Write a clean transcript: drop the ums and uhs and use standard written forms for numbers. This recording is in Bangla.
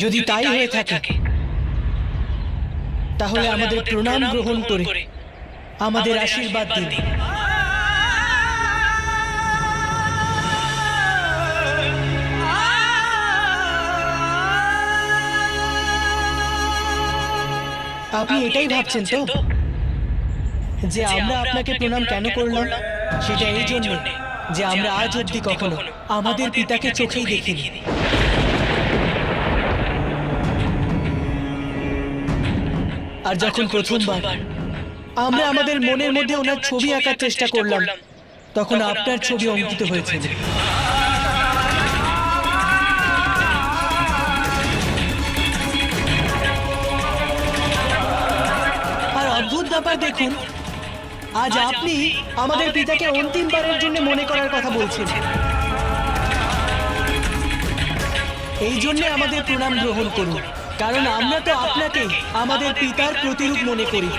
যদি তাই হয়ে থাকে তাহলে আমাদের প্রণাম গ্রহণ করে আমাদের আশীর্বাদ দিন। আপনি এটাই ভাবছেন তো যে আমরা আপনাকে প্রণাম কেন করলাম? সেটা এই জন্য যে আমরা আজ অবধি কখনো আমাদের পিতাকে চোখেই দেখিনি। আর যখন প্রথমবার আমরা আমাদের মনের মধ্যে ওনার ছবি আঁকার চেষ্টা করলাম, তখন আপনার ছবি অঙ্কিত হয়েছিল। আর অদ্ভুত ব্যাপার দেখুন, আজ আপনি আমাদের পিতাকে অন্তিমবারের জন্য মনে করার কথা বলছেন। এই জন্য আমাদের প্রণাম গ্রহণ করুন, কারণ আমরা তো আপনাকে আমাদের পিতার প্রতিরূপ মনে করি।